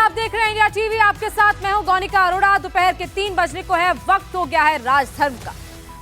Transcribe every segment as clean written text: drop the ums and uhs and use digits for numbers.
आप देख रहे हैं इंडिया टीवी। आपके साथ मैं हूं गौनिका अरोड़ा। दोपहर के 3 बजने को है, वक्त हो गया है राजधर्म का।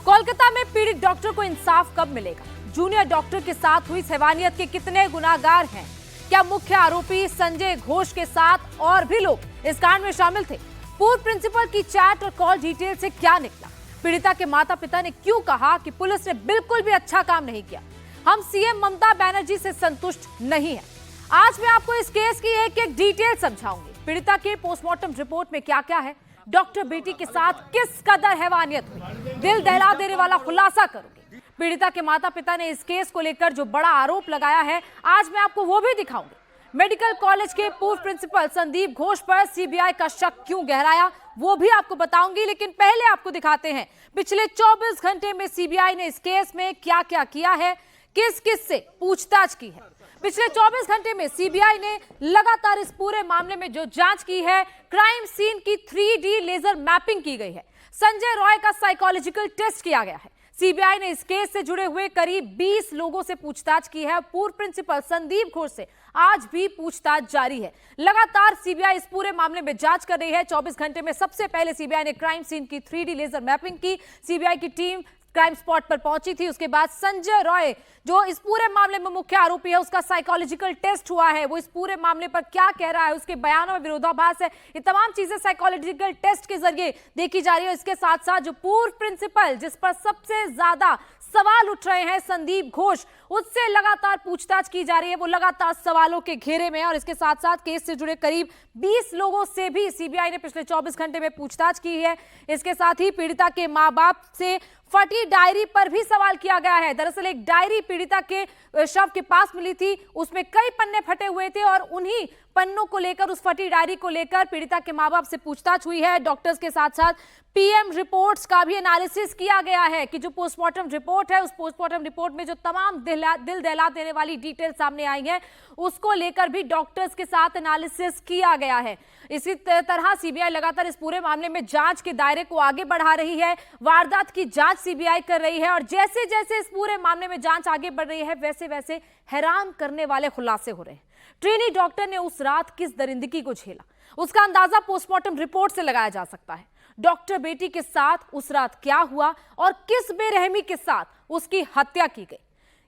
कोलकाता में पीड़ित डॉक्टर को इंसाफ कब मिलेगा? जूनियर डॉक्टर के साथ हुई हैवानियत के कितने गुनाहगार हैं? क्या मुख्य आरोपी संजय घोष के साथ और भी लोग इस कांड में शामिल थे? पूर्व प्रिंसिपल की चैट और कॉल डिटेल से क्या निकला? पीड़िता के माता पिता ने क्यों कहा कि पुलिस ने बिल्कुल भी अच्छा काम नहीं किया? हम सीएम ममता बनर्जी से संतुष्ट नहीं है। आज मैं आपको इस केस की एक एक डिटेल समझाऊंगी। पीड़िता के पोस्टमार्टम रिपोर्ट में क्या क्या है, डॉक्टर बेटी के साथ किस कदर हैवानियत हुई, दिल दहला देने वाला खुलासा करूंगी। पीड़िता के माता पिता ने इस केस को लेकर जो बड़ा आरोप लगाया है, आज मैं आपको वो भी दिखाऊंगी। मेडिकल कॉलेज के पूर्व प्रिंसिपल संदीप घोष पर सीबीआई का शक क्यों गहराया, वो भी आपको बताऊंगी। लेकिन पहले आपको दिखाते हैं पिछले 24 घंटे में सीबीआई ने इस केस में क्या क्या किया है, किस किस से पूछताछ की है। पिछले 24 घंटे में सीबीआई ने लगातार इस पूरे मामले में जो जांच की है, क्राइम सीन की 3D लेजर मैपिंग की गई है, संजय रॉय का साइकोलॉजिकल टेस्ट किया गया है। सीबीआई ने इस केस से जुड़े हुए करीब 20 लोगों से पूछताछ की है। पूर्व प्रिंसिपल संदीप घोष से आज भी पूछताछ जारी है। लगातार सीबीआई इस पूरे मामले में जांच कर रही है। 24 घंटे में सबसे पहले सीबीआई ने क्राइम सीन की 3D लेजर मैपिंग की। सीबीआई की टीम क्राइम स्पॉट पर पहुंची थी। उसके बाद संजय रॉय जो इस पूरे मामले में मुख्य आरोपी है, उसका साइकोलॉजिकल टेस्ट हुआ है। वो इस पूरे मामले पर क्या कह रहा है, उसके बयानों में विरोधाभास है, ये तमाम चीजें साइकोलॉजिकल टेस्ट के जरिए देखी जा रही है। इसके साथ साथ जो पूर्व प्रिंसिपल जिस पर सबसे ज्यादा सवाल उठ रहे हैं, संदीप घोष, उससे लगातार पूछताछ की जा रही है। वो लगातार सवालों के घेरे में है। और इसके साथ साथ केस से जुड़े करीब 20 लोगों से भी सीबीआई ने पिछले 24 घंटे में पूछताछ की है। इसके साथ ही पीड़िता के मां बाप से फटी डायरी पर भी सवाल किया गया है। दरअसल एक डायरी पीड़िता के शव के पास मिली थी, उसमें कई पन्ने फटे हुए थे और उन्हीं पन्नों को लेकर, उस फटी डायरी को लेकर पीड़िता के मां बाप से पूछताछ हुई है। डॉक्टर्स के साथ साथ पीएम रिपोर्ट्स का भी एनालिसिस किया गया है कि जो पोस्टमार्टम रिपोर्ट है, उस पोस्टमार्टम रिपोर्ट में जो तमाम दिल दहला देने वाली डिटेल सामने आई है, उसको लेकर भी डॉक्टर्स के साथ एनालिसिस किया गया है। इसी तरह सीबीआई लगातार इस पूरे मामले में जांच के दायरे को आगे बढ़ा रही है। वारदात की जांच सीबीआई कर रही है और जैसे जैसे इस पूरे मामले में जांच आगे बढ़ रही है, वैसे वैसे हैरान करने वाले खुलासे हो रहे हैं। ट्रेनी डॉक्टर ने उस रात किस दरिंदगी को झेला, उसका अंदाजा पोस्टमार्टम रिपोर्ट से लगाया जा सकता है। डॉक्टर बेटी के साथ उस रात क्या हुआ और किस बेरहमी के साथ उसकी हत्या की गई,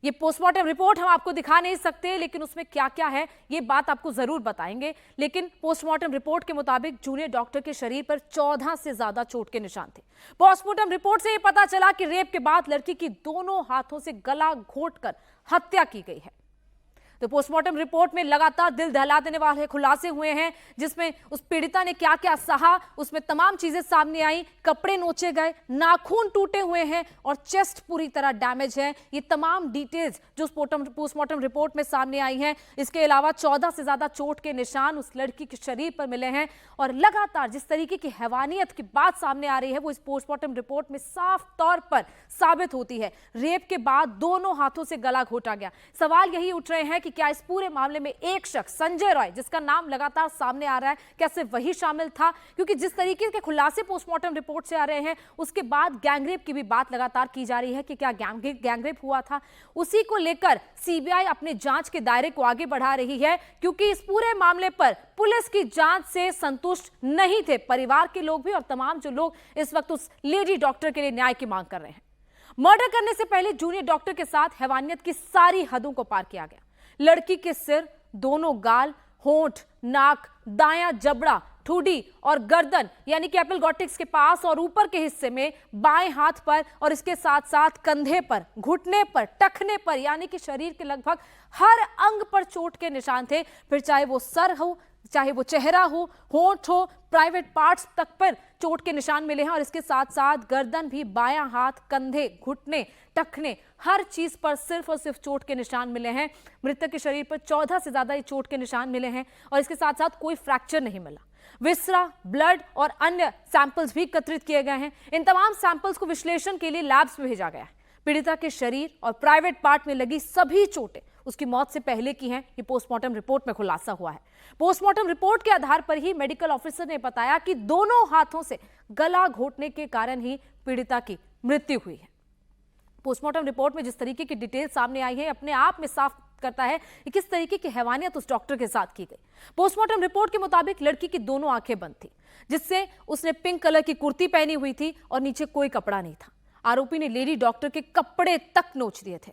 ये पोस्टमार्टम रिपोर्ट हम आपको दिखा नहीं सकते, लेकिन उसमें क्या क्या है ये बात आपको जरूर बताएंगे। लेकिन पोस्टमार्टम रिपोर्ट के मुताबिक जूनियर डॉक्टर के शरीर पर 14 से ज्यादा चोट के निशान थे। पोस्टमार्टम रिपोर्ट से यह पता चला कि रेप के बाद लड़की की दोनों हाथों से गला घोंटकर हत्या की गई है। तो पोस्टमार्टम रिपोर्ट में लगातार दिल दहला देने वाले खुलासे हुए हैं, जिसमें उस पीड़िता ने क्या क्या सहा, उसमें तमाम चीजें सामने आई। कपड़े नोचे गए, नाखून टूटे हुए हैं और चेस्ट पूरी तरह डैमेज है। ये तमाम डिटेल्स जो पोस्टमार्टम रिपोर्ट में सामने आई हैं। इसके अलावा 14 से ज्यादा चोट के निशान उस लड़की के शरीर पर मिले हैं। और लगातार जिस तरीके की हैवानियत की बात सामने आ रही है, वो इस पोस्टमार्टम रिपोर्ट में साफ तौर पर साबित होती है। रेप के बाद दोनों हाथों से गला घोंटा गया। सवाल यही उठ रहे हैं कि क्या इस पूरे मामले में एक शख्स संजय रॉय, जिसका नाम लगातार सामने आ रहा है, क्या सिर्फ वही शामिल था? क्योंकि जिस तरीके के खुलासे पोस्टमार्टम रिपोर्ट से आ रहे हैं, उसके बाद गैंगरेप की भी बात लगातार की जा रही है कि क्या गैंगरेप हुआ था। उसी को लेकर सीबीआई अपने जांच के दायरे को आगे बढ़ा रही है, क्योंकि इस पूरे मामले पर पुलिस की जांच से संतुष्ट नहीं थे परिवार के लोग भी और तमाम जो लोग इस वक्त उस लेडी डॉक्टर के लिए न्याय की मांग कर रहे हैं। मर्डर करने से पहले जूनियर डॉक्टर के साथ हैवानियत की सारी हदों को पार किया गया। लड़की के सिर, दोनों गाल, होंठ, नाक, दायां जबड़ा, ठुड्डी और गर्दन यानी कि एपिग्लॉटिक्स के पास और ऊपर के हिस्से में, बाएं हाथ पर और इसके साथ साथ कंधे पर, घुटने पर, टखने पर, यानी कि शरीर के लगभग हर अंग पर चोट के निशान थे। फिर चाहे वो सर हो, चाहे वो चेहरा हो, होंठ हो, प्राइवेट पार्ट्स तक पर चोट के निशान मिले हैं। और इसके साथ साथ गर्दन भी, बायां हाथ, कंधे, घुटने, टखने, हर चीज पर सिर्फ और सिर्फ चोट के निशान मिले हैं। मृतक के शरीर पर 14 से ज्यादा चोट के निशान मिले हैं और इसके साथ साथ कोई फ्रैक्चर नहीं मिला। विसरा, ब्लड और अन्य सैंपल्स भी एकत्रित किए गए हैं। इन तमाम सैंपल्स को विश्लेषण के लिए लैब्स में भेजा गया है। पीड़िता के शरीर और प्राइवेट पार्ट में लगी सभी चोटें उसकी मौत से पहले की हैं, ये पोस्टमार्टम रिपोर्ट में खुलासा हुआ है। पोस्टमार्टम रिपोर्ट के आधार पर ही मेडिकल ऑफिसर ने बताया कि दोनों हाथों से गला घोंटने के कारण ही पीड़िता की मृत्यु हुई है। पोस्टमार्टम रिपोर्ट में जिस तरीके की डिटेल सामने आई है, अपने आप में साफ करता है कि किस तरीके की हैवानियत उस डॉक्टर के साथ की गई। पोस्टमार्टम रिपोर्ट के मुताबिक लड़की की दोनों आंखें बंद थी, जिससे उसने पिंक कलर की कुर्ती पहनी हुई थी और नीचे कोई कपड़ा नहीं था। आरोपी ने लेडी डॉक्टर के कपड़े तक नोच दिए थे।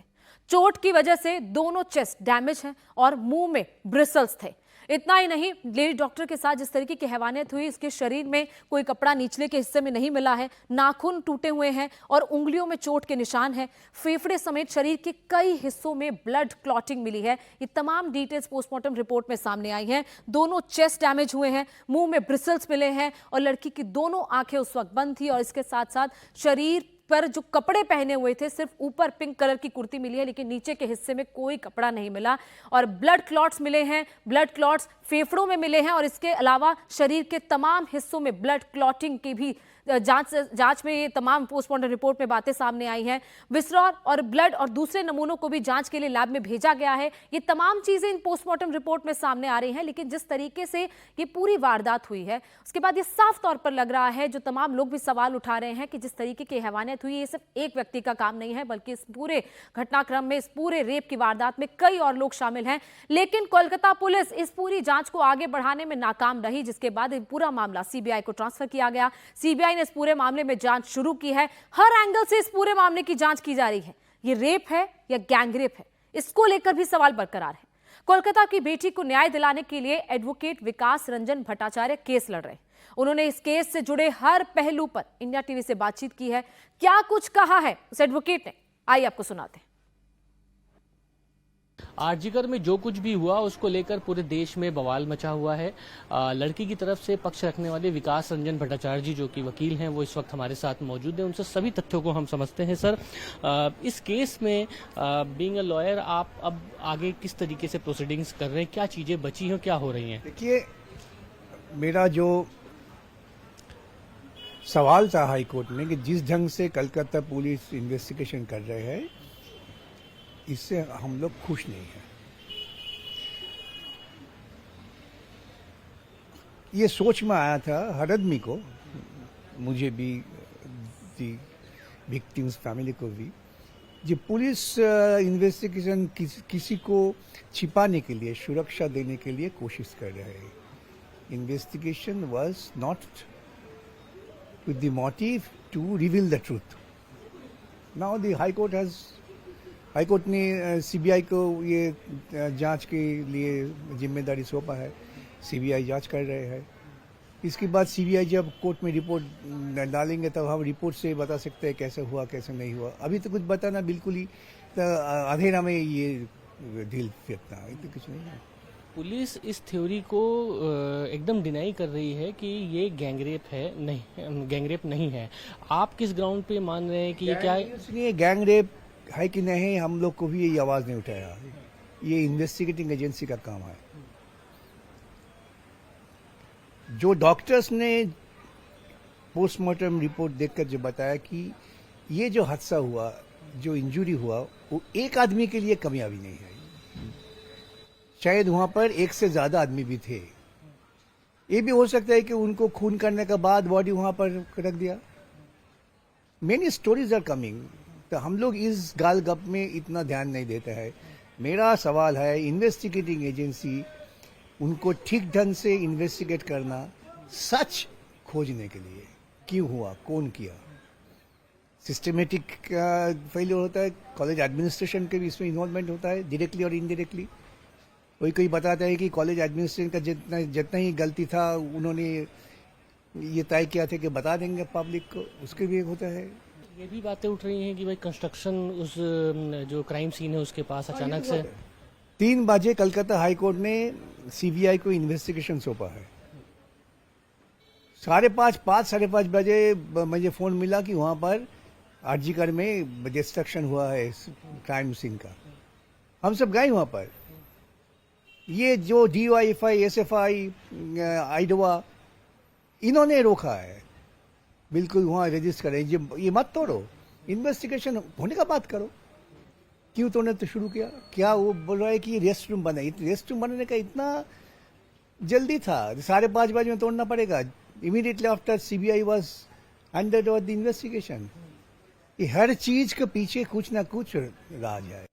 चोट की वजह से दोनों चेस्ट डैमेज हैं और मुंह में ब्रिसल्स थे। इतना ही नहीं, लेडी डॉक्टर के साथ जिस तरीके की हैवानियत हुई, इसके शरीर में कोई कपड़ा निचले के हिस्से में नहीं मिला है, नाखून टूटे हुए हैं और उंगलियों में चोट के निशान हैं। फेफड़े समेत शरीर के कई हिस्सों में ब्लड क्लॉटिंग मिली है। ये तमाम डिटेल्स पोस्टमार्टम रिपोर्ट में सामने आई हैं। दोनों चेस्ट डैमेज हुए हैं, मुंह में ब्रिसल्स मिले हैं और लड़की की दोनों आंखें उस वक्त बंद थी और इसके साथ साथ शरीर पर जो कपड़े पहने हुए थे, सिर्फ ऊपर पिंक कलर की कुर्ती मिली है, लेकिन नीचे के हिस्से में कोई कपड़ा नहीं मिला। और ब्लड क्लॉट्स मिले हैं, ब्लड क्लॉट्स फेफड़ों में मिले हैं और इसके अलावा शरीर के तमाम हिस्सों में ब्लड क्लॉटिंग की भी जांच में ये तमाम पोस्टमार्टम रिपोर्ट में बातें सामने आई हैं। विसरॉल और ब्लड और दूसरे नमूनों को भी जांच के लिए लैब में भेजा गया है। ये तमाम चीजें इन पोस्टमार्टम रिपोर्ट में सामने आ रही हैं, लेकिन जिस तरीके से ये पूरी वारदात हुई है, उसके बाद ये साफ तौर पर लग रहा है, जो तमाम लोग भी सवाल उठा रहे हैं कि जिस तरीके की हैवानियत हुई, ये सिर्फ एक व्यक्ति का काम नहीं है, बल्कि इस पूरे घटनाक्रम में, इस पूरे रेप की वारदात में कई और लोग शामिल हैं। लेकिन कोलकाता पुलिस इस पूरी जांच को आगे बढ़ाने में नाकाम रही, जिसके बाद पूरा मामला सीबीआई को ट्रांसफर किया गया। सीबीआई ने इस पूरे मामले में जांच शुरू की है। हर एंगल से इस पूरे मामले की जांच की जा रही है। ये रेप है या गैंग रेप है, इसको लेकर भी सवाल बरकरार है। कोलकाता की बेटी को न्याय दिलाने के लिए एडवोकेट विकास रंजन भट्टाचार्य केस लड़ रहे हैं। उन्होंने इस केस से जुड़े हर पहलू पर इंडिया टीवी से बातचीत की है। क्या कुछ कहा है उस एडवोकेट ने, आइए आपको सुनाते हैं। आरजीकर में जो कुछ भी हुआ उसको लेकर पूरे देश में बवाल मचा हुआ है। लड़की की तरफ से पक्ष रखने वाले विकास रंजन भट्टाचार्य जी, जो कि वकील हैं, वो इस वक्त हमारे साथ मौजूद हैं। उनसे सभी तथ्यों को हम समझते हैं। सर, इस केस में बीइंग अ लॉयर आप अब आगे किस तरीके से प्रोसीडिंग्स कर रहे हैं? क्या चीजें बची हैं, क्या हो रही हैं? देखिए, मेरा जो सवाल था हाई कोर्ट में कि जिस ढंग से कलकत्ता पुलिस इन्वेस्टिगेशन कर रहे हैं, इससे हम लोग खुश नहीं हैं। ये सोच में आया था हर आदमी को, मुझे भी, विक्टिम्स फैमिली को भी, जो पुलिस इन्वेस्टिगेशन किसी को छिपाने के लिए, सुरक्षा देने के लिए कोशिश कर रहे हैं। Investigation was not with the motive to reveal the truth. Now the High Court ने सीबीआई को ये जांच के लिए जिम्मेदारी सौंपा है। सीबीआई जांच कर रहे हैं। इसके बाद सीबीआई जब कोर्ट में रिपोर्ट डालेंगे तब हम रिपोर्ट से बता सकते हैं कैसे हुआ, कैसे नहीं हुआ। अभी तो कुछ बताना बिल्कुल ही अंधेरा में ये ढील फेंकना, तो कुछ नहीं है। पुलिस इस थ्योरी को एकदम डिनाई कर रही है कि ये गैंगरेप है, नहीं, गैंगरेप नहीं है। आप किस ग्राउंड पे मान रहे हैं कि ये क्या है? इसलिए गैंगरेप है कि नहीं, हम लोग को भी ये आवाज नहीं उठाया। ये इन्वेस्टिगेटिंग एजेंसी का काम है। जो डॉक्टर्स ने पोस्टमार्टम रिपोर्ट देखकर जो बताया कि ये जो हादसा हुआ, जो इंजरी हुआ, वो एक आदमी के लिए कामयाबी नहीं है। शायद वहां पर एक से ज्यादा आदमी भी थे। ये भी हो सकता है कि उनको खून करने के बाद बॉडी वहां पर रख दिया। Many stories are coming. तो हम लोग इस गाल गप में इतना ध्यान नहीं देते हैं। मेरा सवाल है, इन्वेस्टिगेटिंग एजेंसी, उनको ठीक ढंग से इन्वेस्टिगेट करना, सच खोजने के लिए, क्यों हुआ, कौन किया। सिस्टमेटिक फेलियर होता है, कॉलेज एडमिनिस्ट्रेशन के भी इसमें इन्वॉल्वमेंट होता है, डायरेक्टली और इनडायरेक्टली। कोई बताता है कि कॉलेज एडमिनिस्ट्रेशन का जितना ही गलती था, उन्होंने ये तय किया था कि बता देंगे पब्लिक को, उसके भी एक होता है। ये भी बातें उठ रही हैं कि भाई कंस्ट्रक्शन, उस जो क्राइम सीन है उसके पास अचानक से 3 बजे कलकत्ता हाई कोर्ट ने सीबीआई को इन्वेस्टिगेशन सौंपा है। 5:30 बजे मुझे फोन मिला कि वहां पर आरजीकर में डिस्ट्रक्शन हुआ है क्राइम सीन का। हम सब गए वहां पर। ये जो DYFI, SFI, आइडवा, इन्होंने रोका है। बिल्कुल वहां रजिस्टर करें, ये मत तोड़ो, इन्वेस्टिगेशन होने का बात करो। क्यों तोड़ने तो शुरू किया? क्या वो बोल रहा है कि रेस्ट रूम बने? रेस्ट रूम बनाने का इतना जल्दी था, 5:30 बजे में तोड़ना पड़ेगा। Immediately after CBI was handed over the investigation. ये हर चीज के पीछे कुछ ना कुछ राज है।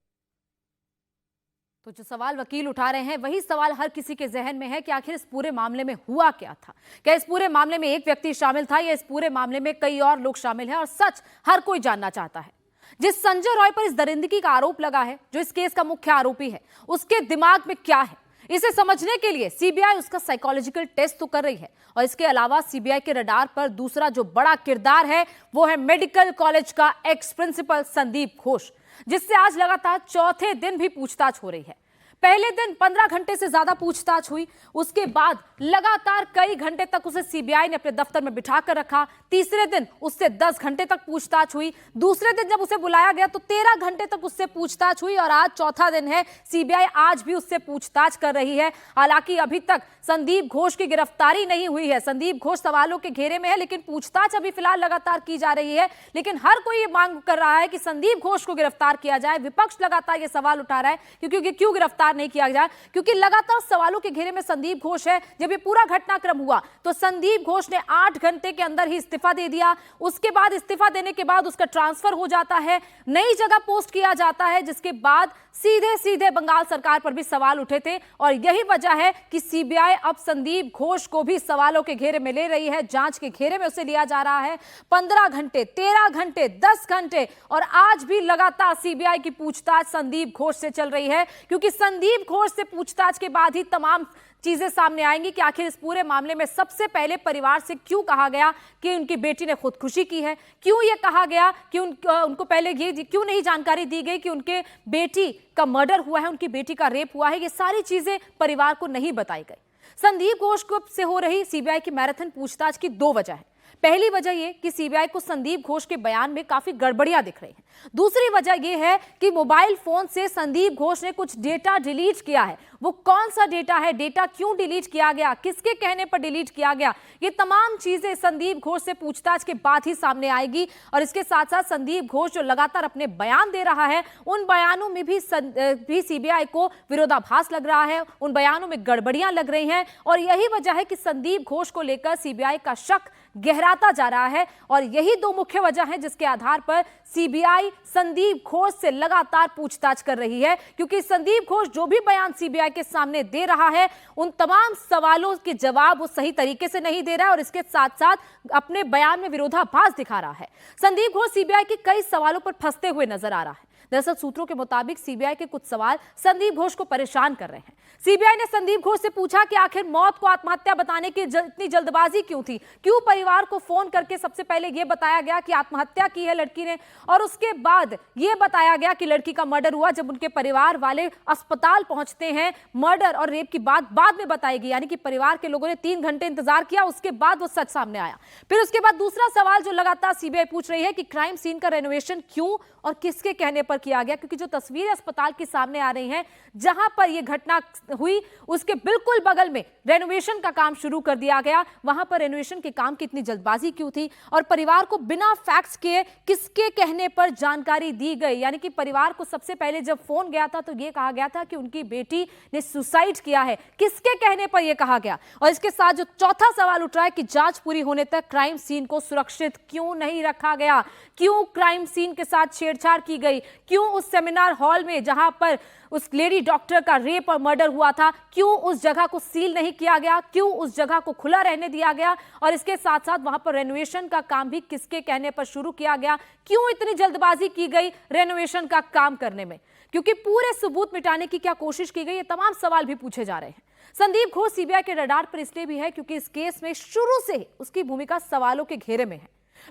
तो जो सवाल वकील उठा रहे हैं वही सवाल हर किसी के जहन में है कि आखिर इस पूरे मामले में हुआ क्या था। क्या इस पूरे मामले में एक व्यक्ति शामिल था या इस पूरे मामले में कई और लोग शामिल हैं? और सच हर कोई जानना चाहता है। जिस संजय रॉय पर इस दरिंदगी का आरोप लगा है, जो इस केस का मुख्य आरोपी है, उसके दिमाग में क्या है, इसे समझने के लिए सीबीआई उसका साइकोलॉजिकल टेस्ट तो कर रही है। और इसके अलावा सीबीआई के रडार पर दूसरा जो बड़ा किरदार है वो है मेडिकल कॉलेज का एक्स प्रिंसिपल संदीप घोष, जिससे आज लगातार चौथे दिन भी पूछताछ हो रही है। पहले दिन 15 घंटे से ज्यादा पूछताछ हुई, उसके बाद लगातार कई घंटे तक उसे सीबीआई ने अपने दफ्तर में बिठा कर रखा। तीसरे दिन उससे 10 घंटे तक पूछताछ हुई। दूसरे दिन जब उसे बुलाया गया तो 13 घंटे तक उससे पूछताछ हुई। और आज चौथा दिन है, सीबीआई आज भी उससे पूछताछ कर रही है। हालांकि अभी तक संदीप घोष की गिरफ्तारी नहीं हुई है। संदीप घोष सवालों के घेरे में है, लेकिन पूछताछ अभी फिलहाल लगातार की जा रही है। लेकिन हर कोई ये मांग कर रहा है कि संदीप घोष को गिरफ्तार किया जाए। विपक्ष लगातार ये सवाल उठा रहा है क्योंकि क्यों गिरफ्तार नहीं किया जाए, क्योंकि लगातार सवालों के घेरे में संदीप घोष है। जब ये पूरा घटनाक्रम हुआ तो संदीप घोष ने 8 घंटे के अंदर ही इस्तीफा दे दिया। उसके बाद इस्तीफा देने के बाद उसका ट्रांसफर हो जाता है, नई जगह पोस्ट किया जाता है, जिसके बाद सीधे सीधे बंगाल सरकार पर भी सवाल उठे थे। और यही वजह है कि सीबीआई अब संदीप घोष को भी सवालों के घेरे में ले रही है, जांच के घेरे में उसे लिया जा रहा है। 15 घंटे, 13 घंटे, 10 घंटे और आज भी लगातार सीबीआई की पूछताछ संदीप घोष से चल रही है, क्योंकि संदीप घोष से पूछताछ के बाद ही तमाम चीजें सामने आएंगी कि आखिर इस पूरे मामले में सबसे पहले परिवार से क्यों कहा गया कि उनकी बेटी ने खुदकुशी की है, क्यों ये कहा गया कि उनको पहले ये क्यों नहीं जानकारी दी गई कि उनके बेटी का मर्डर हुआ है, उनकी बेटी का रेप हुआ है। ये सारी चीजें परिवार को नहीं बताई गई। संदीप घोष को से हो रही सीबीआई की मैराथन पूछताछ की 2 वजह है। पहली वजह यह कि सीबीआई को संदीप घोष के बयान में काफी गड़बड़ियां दिख रही हैं। दूसरी वजह यह है कि मोबाइल फोन से संदीप घोष ने कुछ डेटा डिलीट किया है। वो कौन सा डेटा है, डेटा क्यों डिलीट किया गया, किसके कहने पर डिलीट किया गया, ये तमाम चीजें संदीप घोष से पूछताछ के बाद ही सामने आएगी। और इसके साथ साथ संदीप घोष जो लगातार अपने बयान दे रहा है, उन बयानों में भी सीबीआई को विरोधाभास लग रहा है, उन बयानों में गड़बड़ियां लग रही हैं। और यही वजह है कि संदीप घोष को लेकर सीबीआई का शक गहराता जा रहा है। और यही 2 मुख्य वजह हैं जिसके आधार पर सीबीआई संदीप घोष से लगातार पूछताछ कर रही है, क्योंकि संदीप घोष जो भी बयान सीबीआई के सामने दे रहा है, उन तमाम सवालों के जवाब वो सही तरीके से नहीं दे रहा है और इसके साथ साथ अपने बयान में विरोधाभास दिखा रहा है। संदीप घोष सीबीआई के कई सवालों पर फंसते हुए नजर आ रहा है। दरअसल सूत्रों के मुताबिक सीबीआई के कुछ सवाल संदीप घोष को परेशान कर रहे हैं। सीबीआई ने संदीप घोष से पूछा कि आखिर मौत को आत्महत्या बताने की इतनी जल्दबाजी क्यों थी, क्यों परिवार को फोन करके सबसे पहले यह बताया गया कि आत्महत्या की है लड़की ने, और उसके बाद यह बताया गया कि लड़की का मर्डर हुआ। जब उनके परिवार वाले अस्पताल पहुंचते हैं, मर्डर और रेप की बात बाद में बताई गई, यानी कि परिवार के लोगों ने 3 घंटे इंतजार किया, उसके बाद वो सच सामने आया। फिर उसके बाद दूसरा सवाल जो लगातार सीबीआई पूछ रही है कि क्राइम सीन का रेनोवेशन क्यों और किसके कहने पर किया गया, क्योंकि जो तस्वीरें अस्पताल की सामने आ रही हैं, जहां पर यह घटना हुई उसके बिल्कुल बगल में रेनोवेशन का काम शुरू कर दिया गया। वहां पर रेनोवेशन के काम की इतनी जल्दबाजी क्यों थी, और परिवार को बिना फैक्ट्स के किसके कहने पर जानकारी दी गई। यानी कि परिवार को सबसे पहले जब फोन गया था तो यह कहा गया था कि उनकी बेटी ने सुसाइड किया है, किसके कहने पर यह कहा गया। और इसके साथ जो चौथा सवाल उठ रहा है कि जांच पूरी होने तक क्राइम सीन को सुरक्षित क्यों नहीं रखा गया, क्यों क्राइम सीन के साथ छेड़छाड़ की गई, क्यों उस सेमिनार हॉल में जहां पर उस लेडी डॉक्टर का रेप और मर्डर हुआ था, क्यों उस जगह को सील नहीं किया गया, क्यों उस जगह को खुला रहने दिया गया। और इसके साथ साथ वहां पर रेनोवेशन का काम भी किसके कहने पर शुरू किया गया, क्यों इतनी जल्दबाजी की गई रेनोवेशन का काम करने में, क्योंकि पूरे सबूत मिटाने की क्या कोशिश की गई, ये तमाम सवाल भी पूछे जा रहे हैं। संदीप घोष सीबीआई के रडार पर इसलिए भी है क्योंकि इस केस में शुरू से ही उसकी भूमिका सवालों के घेरे में है।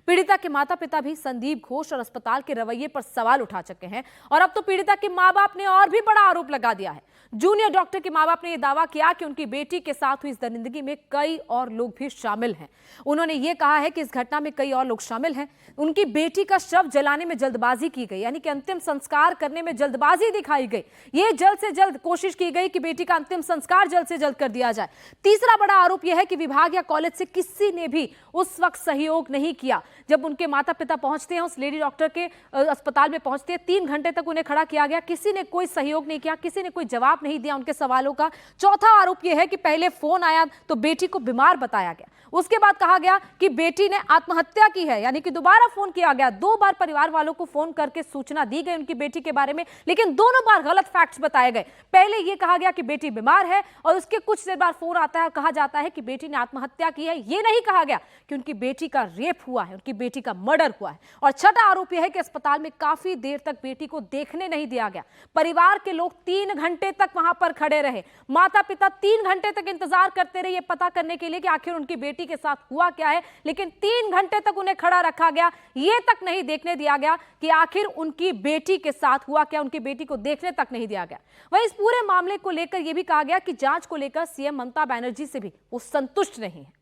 पीड़िता के माता पिता भी संदीप घोष और अस्पताल के रवैये पर सवाल उठा चुके हैं, और अब तो पीड़िता के मां बाप ने और भी बड़ा आरोप लगा दिया है। जूनियर डॉक्टर के मां बाप ने यह दावा किया कि उनकी बेटी के साथ हुई इस दरिंदगी में कई और लोग भी शामिल हैं। उन्होंने ये कहा है कि इस घटना में कई और लोग शामिल हैं। उनकी बेटी का शव जलाने में जल्दबाजी की गई, यानी कि अंतिम संस्कार करने में जल्दबाजी दिखाई गई। ये जल्द से जल्द कोशिश की गई कि बेटी का अंतिम संस्कार जल्द से जल्द कर दिया जाए। तीसरा बड़ा आरोप यह है कि विभाग या कॉलेज से किसी ने भी उस वक्त सहयोग नहीं किया जब उनके माता पिता पहुंचते हैं, उस लेडी डॉक्टर के अस्पताल में पहुंचते हैं। 3 घंटे तक उन्हें खड़ा किया गया, किसी ने कोई सहयोग नहीं किया, किसी ने कोई जवाब जवाब नहीं दिया उनके सवालों का। चौथा आरोप यह है कि पहले फोन आया तो बेटी को बीमार बताया गया, उसके बाद कहा गया कि बेटी ने आत्महत्या की है, यानी कि दोबारा फोन किया गया। 2 बार परिवार वालों को फोन करके सूचना दी गई उनकी बेटी के बारे में, लेकिन दोनों बार गलत फैक्ट्स बताए गए। पहले यह कहा गया कि बेटी बीमार है और उसके कुछ देर बाद फोन आता है और कहा जाता है कि बेटी ने आत्महत्या की है। यह नहीं कहा गया कि उनकी बेटी का रेप हुआ है, उनकी बेटी का मर्डर हुआ है। और छठा आरोप यह है कि अस्पताल में काफी देर तक बेटी को देखने नहीं दिया गया। परिवार के लोग 3 घंटे तक वहां पर खड़े रहे, माता पिता 3 घंटे तक इंतजार करते रहे ये पता करने के लिए कि आखिर उनकी बेटी के साथ हुआ क्या है, लेकिन 3 घंटे तक उन्हें खड़ा रखा गया। यह तक नहीं देखने दिया गया कि आखिर उनकी बेटी के साथ हुआ क्या, उनकी बेटी को देखने तक नहीं दिया गया। वहीं इस पूरे मामले को लेकर यह भी कहा गया कि जांच को लेकर सीएम ममता बनर्जी से भी वो संतुष्ट नहीं है।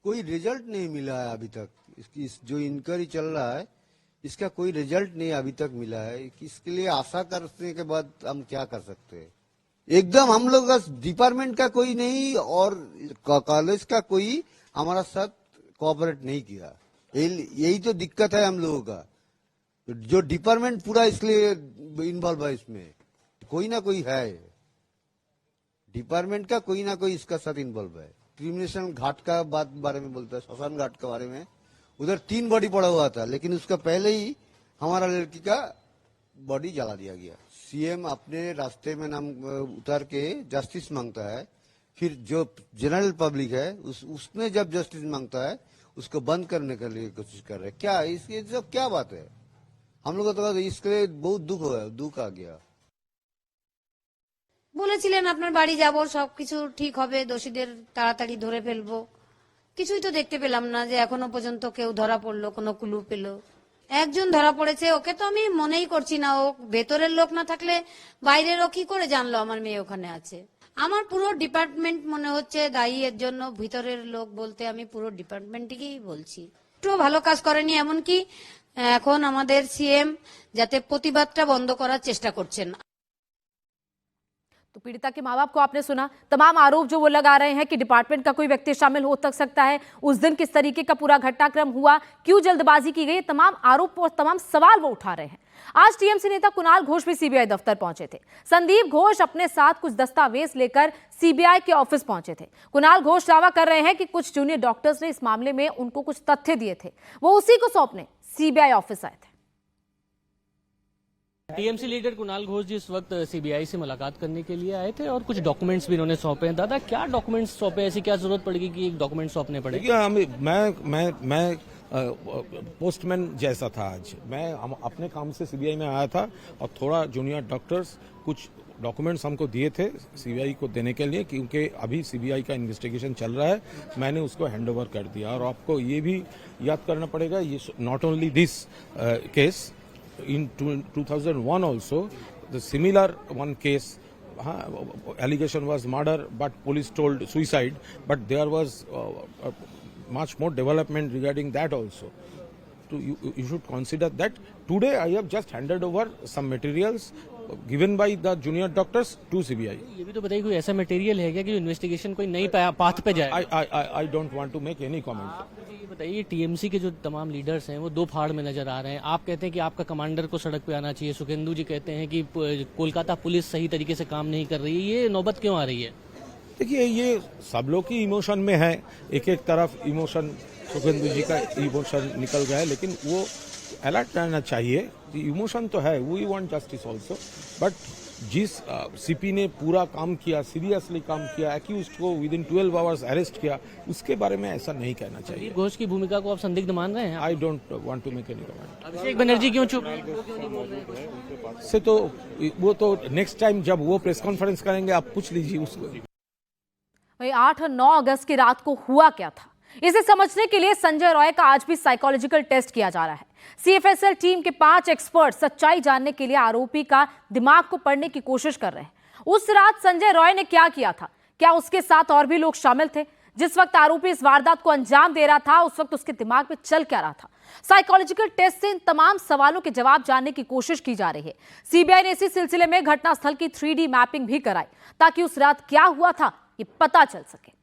कोई रिजल्ट नहीं मिला है अभी तक। इसकी जो इंक्वायरी चल रहा है इसका कोई रिजल्ट नहीं अभी तक मिला है। इसके लिए आशा करने के बाद हम क्या कर सकते हैं। एकदम हम लोग का डिपार्टमेंट का कोई नहीं और कॉलेज का कोई हमारा साथ कोऑपरेट नहीं किया। यही तो दिक्कत है हम लोगों का। जो डिपार्टमेंट पूरा इसलिए इन्वॉल्व है, इसमें कोई ना कोई है, डिपार्टमेंट का कोई ना कोई इसका साथ इन्वॉल्व है। क्रिमिनेशन घाट का बारे में बोलता है, श्मशान घाट के बारे में। उधर 3 बॉडी पड़ा हुआ था, लेकिन उसका पहले ही हमारा लड़की का बॉडी जला दिया गया। सीएम अपने रास्ते में नाम उतार के जस्टिस मांगता है, फिर जो जनरल पब्लिक है उसने जब जस्टिस मांगता है उसको बंद करने के लिए कोशिश कर रहे हैं। क्या इसकी सब क्या बात है? हम लोग तो इसके लिए बहुत दुख आ गया। বলেছিলেন আপনার বাড়ি যাব, সবকিছু ঠিক হবে, দোষীদের তাড়াতাড়ি ধরে ফেলবো। কিছুই তো দেখতে পেলাম না যে এখনো পর্যন্ত কেউ ধরা পড়লো, কোনো ক্লু পেলো। একজন ধরা পড়েছে, ওকে তো আমি মনেই করছি না। ও ভেতরের লোক না থাকলে বাইরের ও কি করে জানলো আমার মেয়ে ওখানে আছে? আমার পুরো ডিপার্টমেন্ট মনে হচ্ছে দায়ী এর জন্য। ভিতরের লোক বলতে আমি পুরো ডিপার্টমেন্টকেই বলছি। একটু ভালো কাজ করেনি, এমনকি এখন আমাদের সিএম যাতে প্রতিবাদটা বন্ধ করার চেষ্টা করছেন। तो पीड़िता के माँ बाप को आपने सुना, तमाम आरोप जो वो लगा रहे हैं कि डिपार्टमेंट का कोई व्यक्ति शामिल हो सकता है, उस दिन किस तरीके का पूरा घटनाक्रम हुआ, क्यों जल्दबाजी की गई, तमाम आरोप और तमाम सवाल वो उठा रहे हैं। आज टीएमसी नेता कुणाल घोष भी सीबीआई दफ्तर पहुंचे थे। संदीप घोष अपने साथ कुछ दस्तावेज लेकर सीबीआई के ऑफिस पहुंचे थे। कुणाल घोष दावा कर रहे हैं कि कुछ जूनियर डॉक्टर्स ने इस मामले में उनको कुछ तथ्य दिए थे, वो उसी को सौंपने सीबीआई ऑफिस आए थे। टीएमसी लीडर कुणाल घोष जी इस वक्त सीबीआई से मुलाकात करने के लिए आए थे और कुछ डॉक्यूमेंट्स भी इन्होंने सौंपे हैं। दादा, क्या डॉक्यूमेंट्स सौंपे? ऐसी क्या जरूरत पड़ेगी कि एक डॉक्यूमेंट सौंपने पड़े? मैं पोस्टमैन जैसा था आज। मैं अपने काम से सीबीआई में आया था और थोड़ा जूनियर डॉक्टर्स कुछ डॉक्यूमेंट्स हमको दिए थे सीबीआई को देने के लिए, क्योंकि अभी सीबीआई का इन्वेस्टिगेशन चल रहा है। मैंने उसको हैंडओवर कर दिया। और आपको ये भी याद करना पड़ेगा, ये not only this case, in 2001 also the similar one case, allegation was murder but police told suicide, but there was much more development regarding that also. You should consider that. Today I have just handed over some materials given by the junior doctors to CBI. ये भी तो बताइए, कोई ऐसा material है क्या कि investigation कोई नई पाथ पे जाए? I don't want to make any comment. ये बताइए, टीएमसी के जो तमाम लीडर्स हैं वो 2 फाड़ में नजर आ रहे हैं। आप कहते हैं कि आपका कमांडर को सड़क पे आना चाहिए, सुखेंदु जी कहते हैं कि कोलकाता पुलिस सही तरीके से काम नहीं कर रही है। ये नौबत क्यों आ रही है? देखिए, ये सब लोग की इमोशन में है। एक तरफ इमोशन, सुखेंदु जी का इमोशन निकल गया है, लेकिन वो अलर्ट रहना चाहिए। इमोशन तो है, we want justice also, but जिस सीपी ने पूरा काम किया, सीरियसली काम किया, एक्यूज्ड को विद इन 12 आवर्स अरेस्ट किया, उसके बारे में ऐसा नहीं कहना चाहिए। घोष की भूमिका को आप संदिग्ध मान रहे हैं? I don't want to make any comment. Abhishek Banerjee क्यों चुप से तो वो तो नेक्स्ट टाइम जब वो प्रेस कॉन्फ्रेंस करेंगे आप पूछ लीजिए उसको। 8 और 9 अगस्त की रात को हुआ क्या था, इसे समझने के लिए संजय रॉय का आज भी साइकोलॉजिकल टेस्ट किया जा रहा है। सीएफएसएल टीम के 5 एक्सपर्ट सच्चाई जानने के लिए आरोपी का दिमाग को पढ़ने की कोशिश कर रहे हैं। उस रात संजय रॉय ने क्या किया था, क्या उसके साथ और भी लोग शामिल थे? जिस वक्त आरोपी इस वारदात को अंजाम दे रहा था, उस वक्त उसके दिमाग में चल क्या रहा था? साइकोलॉजिकल टेस्ट से इन तमाम सवालों के जवाब जानने की कोशिश की जा रही है। सीबीआई ने इसी सिलसिले में घटनास्थल की 3D मैपिंग भी कराई, ताकि उस रात क्या हुआ था ये पता चल सके।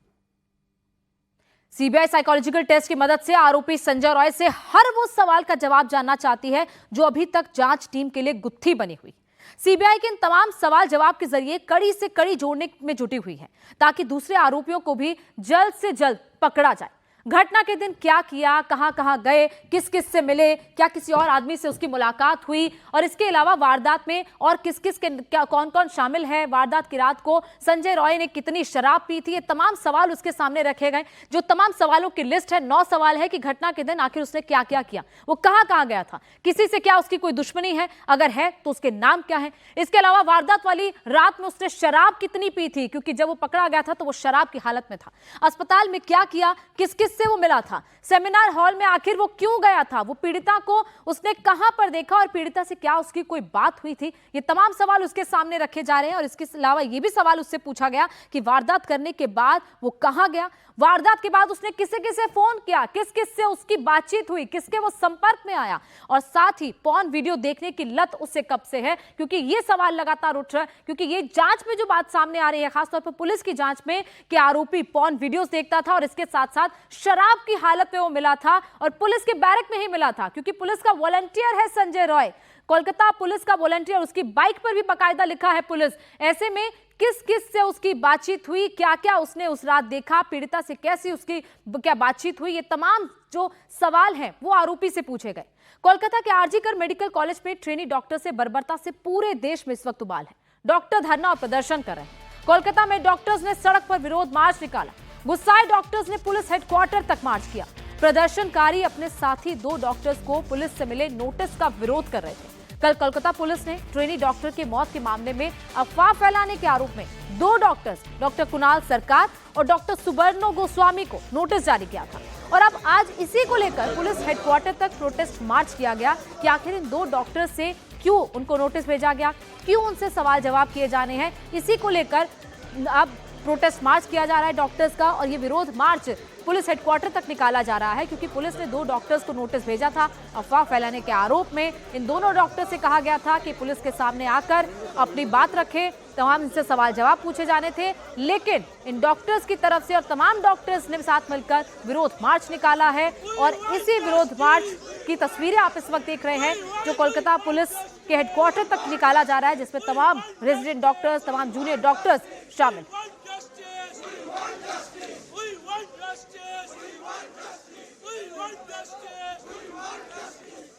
सीबीआई साइकोलॉजिकल टेस्ट की मदद से आरोपी संजय रॉय से हर वो सवाल का जवाब जानना चाहती है जो अभी तक जांच टीम के लिए गुत्थी बनी हुई। सीबीआई के इन तमाम सवाल जवाब के जरिए कड़ी से कड़ी जोड़ने में जुटी हुई है ताकि दूसरे आरोपियों को भी जल्द से जल्द पकड़ा जाए। घटना के दिन क्या किया, कहां कहां गए, किस किस से मिले, क्या किसी और आदमी से उसकी मुलाकात हुई और इसके अलावा वारदात में और किस किस के क्या कौन कौन शामिल है, वारदात की रात को संजय रॉय ने कितनी शराब पी थी, ये तमाम सवाल उसके सामने रखे गए। जो तमाम सवालों की लिस्ट है, 9 सवाल है कि घटना के दिन आखिर उसने क्या क्या किया, वो कहां कहां गया था, किसी से क्या उसकी कोई दुश्मनी है, अगर है तो उसके नाम क्या है। इसके अलावा वारदात वाली रात में उसने शराब कितनी पी थी, क्योंकि जब वो पकड़ा गया था तो वो शराब की हालत में था। अस्पताल में क्या किया, किस किस से वो मिला था, सेमिनार हॉल में आखिर वो क्यों गया था, वो पीड़िता को उसने कहां पर देखा और पीड़िता से क्या उसकी कोई बात हुई थी। ये तमाम सवाल उसके सामने रखे जा रहे हैं और इसके अलावा ये भी सवाल उससे पूछा गया कि वारदात करने के बाद वो कहां गया, वारदात के बाद उसने किसे किसे फोन किया, किस किस से उसकी बातचीत हुई, किसके वो संपर्क में आया और साथ ही पॉर्न वीडियो देखने की लत उससे कब से है, क्योंकि ये सवाल लगातार उठ रहा है। क्योंकि ये जांच में जो बात सामने आ रही है, खासतौर पर पुलिस की जांच में, कि आरोपी पॉर्न वीडियोस देखता था और इसके साथ साथ शराब की हालत में वो मिला था और पुलिस के बैरक में ही मिला था, क्योंकि पुलिस का वॉलंटियर है संजय रॉय, कोलकाता पुलिस का वॉलंटियर, उसकी बाइक पर भी बाकायदा लिखा है पुलिस। ऐसे में किस किस से उसकी बातचीत हुई, क्या क्या उसने उस रात देखा, पीड़िता से कैसी उसकी क्या बातचीत हुई, ये तमाम जो सवाल हैं वो आरोपी से पूछे गए। कोलकाता के आरजीकर मेडिकल कॉलेज में ट्रेनी डॉक्टर से बर्बरता से पूरे देश में इस वक्त उबाल है। डॉक्टर धरना और प्रदर्शन कर रहे हैं। कोलकाता में डॉक्टर्स ने सड़क पर विरोध मार्च निकाला। गुस्साए डॉक्टर्स ने पुलिस हेडक्वार्टर तक मार्च किया। प्रदर्शनकारी अपने साथी 2 डॉक्टर्स को पुलिस से मिले नोटिस का विरोध कर रहे थे। कल कोलकाता पुलिस ने ट्रेनी डॉक्टर के मौत के मामले में अफवाह फैलाने के आरोप में 2 डॉक्टर्स, डॉक्टर कुणाल सरकार और डॉक्टर सुबर्णो गोस्वामी को नोटिस जारी किया था। और अब आज इसी को लेकर पुलिस हेडक्वार्टर तक प्रोटेस्ट मार्च किया गया कि आखिर इन 2 डॉक्टर्स से क्यों उनको नोटिस भेजा गया, क्यों उनसे सवाल जवाब किए जाने हैं। इसी को लेकर अब प्रोटेस्ट मार्च किया जा रहा है डॉक्टर्स का और ये विरोध मार्च पुलिस हेडक्वार्टर तक निकाला जा रहा है, क्योंकि पुलिस ने 2 डॉक्टर्स को नोटिस भेजा था अफवाह फैलाने के आरोप में। इन दोनों डॉक्टर्स से कहा गया था कि पुलिस के सामने आकर अपनी बात रखें, तमाम इनसे सवाल जवाब पूछे जाने थे, लेकिन इन डॉक्टर्स की तरफ से और तमाम डॉक्टर्स ने साथ मिलकर विरोध मार्च निकाला है। और इसी विरोध मार्च की तस्वीरें आप इस वक्त देख रहे हैं जो कोलकाता पुलिस के हेडक्वार्टर तक निकाला जा रहा है, जिसमें तमाम रेजिडेंट डॉक्टर्स, तमाम जूनियर डॉक्टर्स शामिल।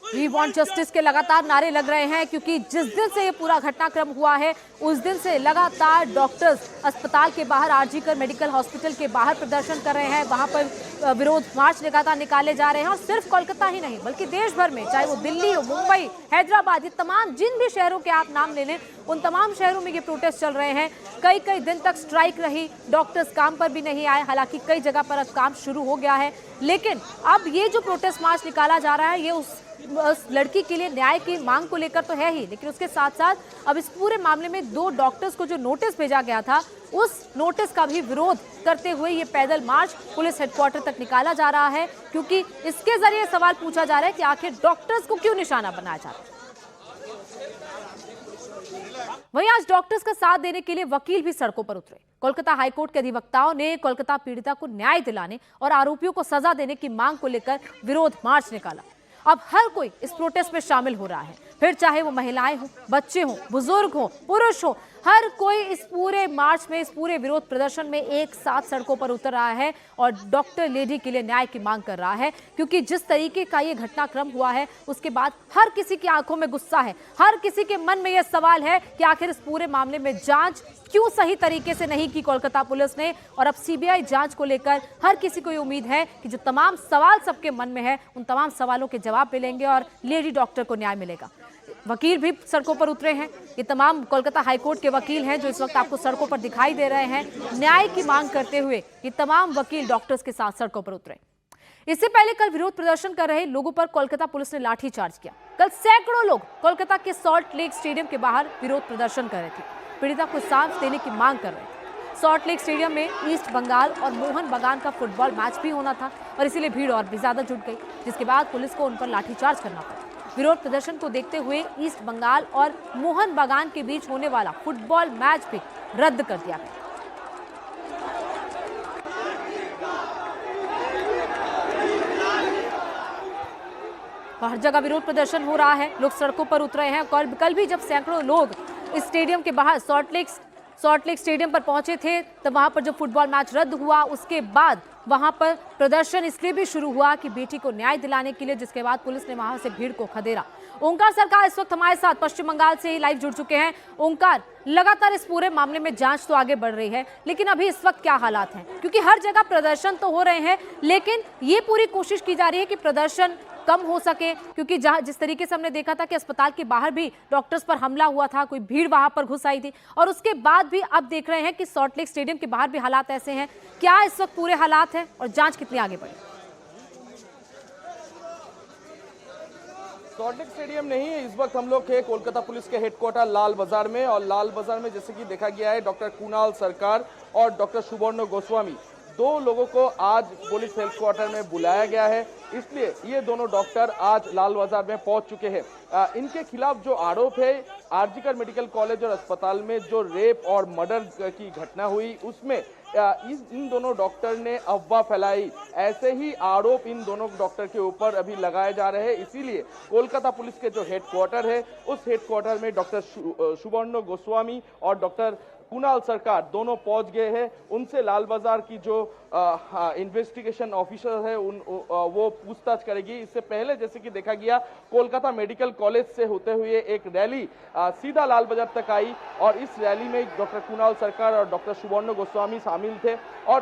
वी वांट जस्टिस के लगातार नारे लग रहे हैं, क्योंकि जिस दिन से ये पूरा घटनाक्रम हुआ है उस दिन से लगातार डॉक्टर्स अस्पताल के बाहर, आरजीकर मेडिकल हॉस्पिटल के बाहर प्रदर्शन कर रहे हैं। वहां पर विरोध मार्च लगातार निकाले जा रहे हैं और सिर्फ कोलकाता ही नहीं बल्कि देश भर में, चाहे वो दिल्ली हो, मुंबई, हैदराबाद, ये तमाम जिन भी शहरों के आप नाम ले लें उन तमाम शहरों में ये प्रोटेस्ट चल रहे हैं। कई कई दिन तक स्ट्राइक रही, डॉक्टर्स काम पर भी नहीं आए। हालांकि कई जगह पर अब काम शुरू हो गया है, लेकिन अब ये जो प्रोटेस्ट मार्च निकाला जा रहा है ये उस लड़की के लिए न्याय की मांग को लेकर तो है ही, लेकिन उसके साथ साथ अब इस पूरे मामले में 2 डॉक्टर्स को जो नोटिस भेजा गया था उस नोटिस का भी विरोध करते हुए ये पैदल मार्च पुलिस हेडक्वार्टर तक निकाला जा रहा है, क्योंकि इसके जरिए सवाल पूछा जा रहा है कि आखिर डॉक्टर्स को क्यों निशाना बनाया जा रहा है। वहीं आज डॉक्टर्स का साथ देने के लिए वकील भी सड़कों पर उतरे। कोलकाता हाईकोर्ट के अधिवक्ताओं ने कोलकाता पीड़िता को न्याय दिलाने और आरोपियों को सजा देने की मांग को लेकर विरोध मार्च निकाला। अब हर कोई इस प्रोटेस्ट में शामिल हो रहा है, फिर चाहे वो महिलाएं हो, बच्चे हो, बुजुर्ग हो, पुरुष हो, हर कोई इस पूरे मार्च में, इस पूरे विरोध प्रदर्शन में एक साथ सड़कों पर उतर रहा है और डॉक्टर लेडी के लिए न्याय की मांग कर रहा है। क्योंकि जिस तरीके का ये घटनाक्रम हुआ है उसके बाद हर किसी की आंखों में गुस्सा है, हर किसी के मन में यह सवाल है कि आखिर इस पूरे मामले में जांच क्यों सही तरीके से नहीं की कोलकाता पुलिस ने। और अब सीबीआई जांच को लेकर हर किसी को ये उम्मीद है कि जो तमाम सवाल सबके मन में है उन तमाम सवालों के जवाब मिलेंगे और लेडी डॉक्टर को न्याय मिलेगा। वकील भी सड़कों पर उतरे हैं। ये तमाम कोलकाता हाईकोर्ट के वकील हैं जो इस वक्त आपको सड़कों पर दिखाई दे रहे हैं। न्याय की मांग करते हुए ये तमाम वकील डॉक्टर्स के साथ सड़कों पर उतरे। इससे पहले कल विरोध प्रदर्शन कर रहे लोगों पर कोलकाता पुलिस ने लाठीचार्ज किया। कल सैकड़ों लोग कोलकाता के सॉल्ट लेक स्टेडियम के बाहर विरोध प्रदर्शन कर रहे थे, पीड़िता को इंसाफ देने की मांग कर रहे थे। सॉल्ट लेक स्टेडियम में ईस्ट बंगाल और मोहन बागान का फुटबॉल मैच भी होना था और इसीलिए भीड़ और भी ज्यादा जुट गई, जिसके बाद पुलिस को उन पर लाठीचार्ज करना पड़ा। विरोध प्रदर्शन को देखते हुए ईस्ट बंगाल और मोहन बागान के बीच होने वाला फुटबॉल मैच भी रद्द कर दिया गया। हर जगह विरोध प्रदर्शन हो रहा है, लोग सड़कों पर उतरे हैं। कल भी जब सैकड़ों लोग इस स्टेडियम के बाहर सॉल्ट लेक स्टेडियम पर पहुंचे थे, तब वहां पर जब फुटबॉल मैच रद्द हुआ, उसके बाद वहां पर प्रदर्शन इसलिए भी शुरू हुआ कि बेटी को न्याय दिलाने के लिए, जिसके बाद पुलिस ने वहां से भीड़ को खदेड़ा। ओंकार सरकार इस वक्त हमारे साथ पश्चिम बंगाल से ही लाइव जुड़ चुके हैं। ओंकार, लगातार इस पूरे मामले में जांच तो आगे बढ़ रही है, लेकिन अभी इस वक्त क्या हालात हैं? क्योंकि हर जगह प्रदर्शन तो हो रहे हैं, लेकिन ये पूरी कोशिश की जा रही है कि प्रदर्शन कम हो सके, क्योंकि जिस तरीके से हमने देखा था कि अस्पताल के बाहर भी डॉक्टर्स पर हमला हुआ था, कोई भीड़ वहां पर घुस आई थी, और उसके बाद भी अब देख रहे हैं कि सॉल्ट लेक स्टेडियम के बाहर भी हालात ऐसे हैं। क्या इस वक्त पूरे हालात हैं और जांच कितनी आगे बढ़ी? सॉल्ट लेक स्टेडियम नहीं है, इस वक्त हम लोग है कोलकाता पुलिस के हेडक्वार्टर लाल बाजार में, और लाल बाजार में जैसे कि देखा गया है डॉक्टर कुणाल सरकार और डॉक्टर सुवर्ण गोस्वामी, दो लोगों को आज पुलिस हेडक्वार्टर में बुलाया गया है, इसलिए ये दोनों डॉक्टर आज लाल बाजार में पहुंच चुके हैं। इनके खिलाफ जो आरोप है, आरजीकर मेडिकल कॉलेज और अस्पताल में जो रेप और मर्डर की घटना हुई, उसमें इन दोनों डॉक्टर ने अफवाह फैलाई, ऐसे ही आरोप इन दोनों डॉक्टर के ऊपर अभी लगाए जा रहे हैं। इसीलिए कोलकाता पुलिस के जो हेडक्वार्टर है, उस हेडक्वार्टर में डॉक्टर सुवर्ण गोस्वामी और डॉक्टर कुणाल सरकार दोनों पहुंच गए हैं। उनसे लाल बाजार की जो इन्वेस्टिगेशन ऑफिसर है वो पूछताछ करेगी। इससे पहले जैसे कि देखा गया, कोलकाता मेडिकल कॉलेज से होते हुए एक रैली सीधा लाल बाजार तक आई, और इस रैली में डॉक्टर कुणाल सरकार और डॉक्टर सुवर्ण गोस्वामी शामिल थे। और